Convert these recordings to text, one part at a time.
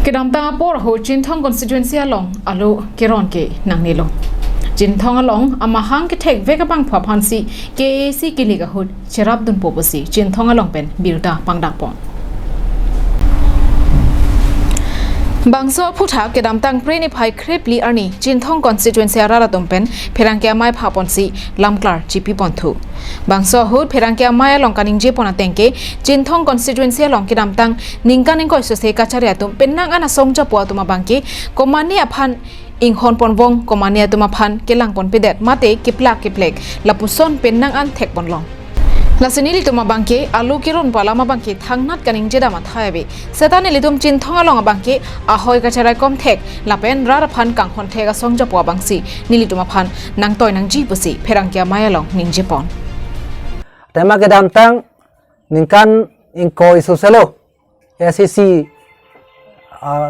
Kedamta por ho Jinthong constituency along alo keron ke nangnilo Jinthong along amahang ke thek veka bang phaphansi KAC kiliga hud cherab dun poposi Jinthong along pen birta pangdak pon Bangso phutha kedam tang pre ni phai krepli arni Jinthong constituency arara tumpen pherangkya mai phaponsi lamklar GP ponthu Bangso hud pherangkya mai longkaning je pona tengke Jinthong constituency long kedam tang ningkaning ko sose kacharia tum pennang ana songja po tuma bangke komani aphan inghon ponwong komani atuma phan kelang pon pedet mate kiplek lapuson pennang an thek ponlong Lasenili tuma bangke alu kiron palama bangke thangnat kaning jeda mathaibe setani litum Jinthong along bangke ahoi kacharai kom thek lapen rar phan kanghon thega songja po bangsi nili tuma phan nang toy nang ji pusi pherangkya mayalong ningje pon tema kedam tang ningkan ingko isuselo SEC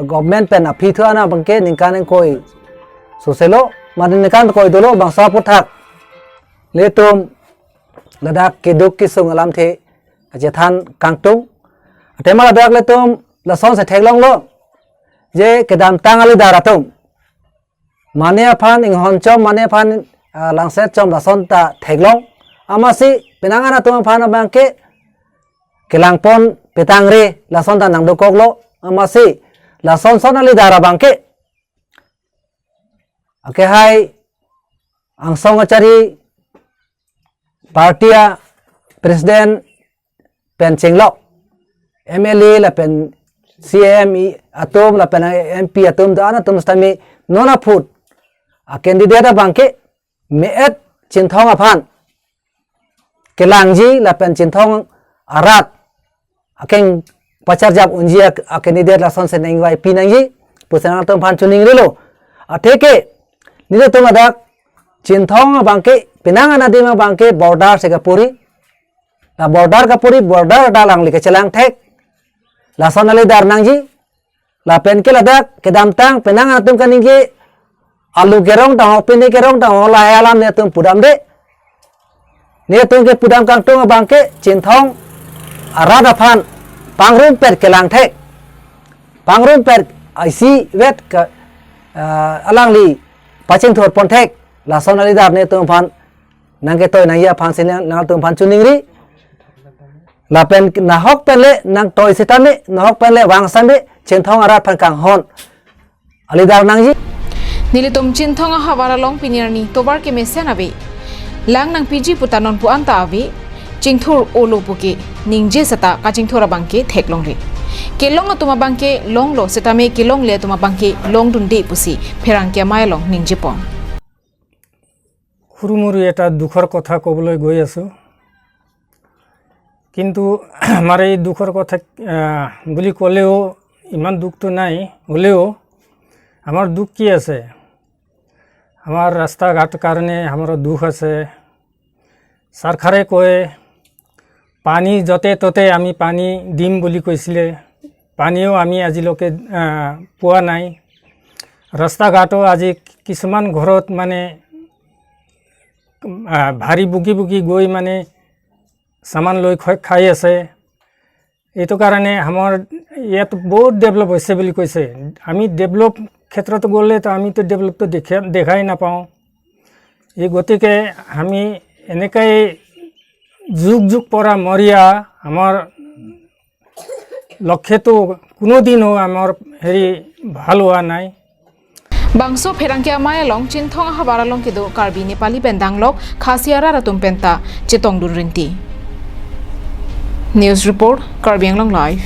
government pen api thuana bangke ningkan ingko suselo madin ningkan ko idolo bangsa puthak letum ladak keduk kisung alam the ajethan kangtung tema ladak letum lason se theklong lo je kedam tang ali daratum mane phan inghon chom mane phan langset chom lason ta theklong amasi penangana tum phan bangke kelangpon petangre lason ta nang dokoklo amasi lason son ali dara bangke ake hai angsong achari Partia Presiden pen cenglo MLA la pen CM atom la pen MP atom da na tum stami nona food a candidate bangke meet Jinthong aphan kelangji la pen Jinthong arat akeng pachar jab unji a candidate la son se nang vai pinangi pusana tum phan chuning relo atheke nile tum adak Jinthong bangke pinang anadima bangke border se kapuri la border kapuri border dalang like chelang thek la sonali dar nangji la pen ke ladak kedam tang pinang atum kaningi alu gerong ta hopini gerong ta hola alam ne tum pudam de ne tum ke pudam kang tung bangke Jinthong arada phan pangrum per kelang thek pangrum per IC vet ka alang li paching thot pon thek la sonali dar ne tum phan nangke toy nang ya phan sen nang tum phan chuningri la pen nahok pele nang toy setame nahok pele wang sambe Jinthong arat phan kang hon alidar nangji nilitum Jinthong hawara long pinirni tobar ke mesenabe lang nang PG putanon pu anta avi Jingthur olopuke ningje sata ka Jingthura bangke theklong re kelong atuma bangke long lo setame kelong le atuma bangke long dun de pusi pherangkya mailong ningje pon খুৰুমুৰু এটা দুখৰ কথা ক'বলৈ গৈ আছোঁ কিন্তু আমাৰ এই দুখৰ কথা বুলি ক'লেও ইমান দুখটো নাই হ'লেও আমাৰ দুখ কি আছে আমাৰ ৰাস্তা ঘাট কাৰণে আমাৰ দুখ আছে চৰকাৰে কয় পানী যতে ততে আমি পানী দিম বুলি কৈছিলে পানীও আমি আজিলৈকে পোৱা নাই ৰাস্তা ঘাটো আজি কিছুমান ঘৰত মানে ভাৰী বুকি গৈ মানে সামান লৈ খাই আছে এইটো কাৰণে আমাৰ ইয়াত বহুত ডেভেলপ হৈছে বুলি কৈছে আমি ডেভেলপ ক্ষেত্ৰত গ'লে তো আমি তো ডেভেলপটো দেখাই নাপাওঁ এই গতিকে আমি এনেকৈ যুগ পৰা মৰিয়া আমাৰ লক্ষ্যটো কোনোদিনো আমাৰ হেৰি ভাল হোৱা নাই Bangso pherangkya mayalong Jinthong habaralong kido karbi Nepali bendanglok khasiara ratum penta chitong dunrinti News report Karbi Anglong Live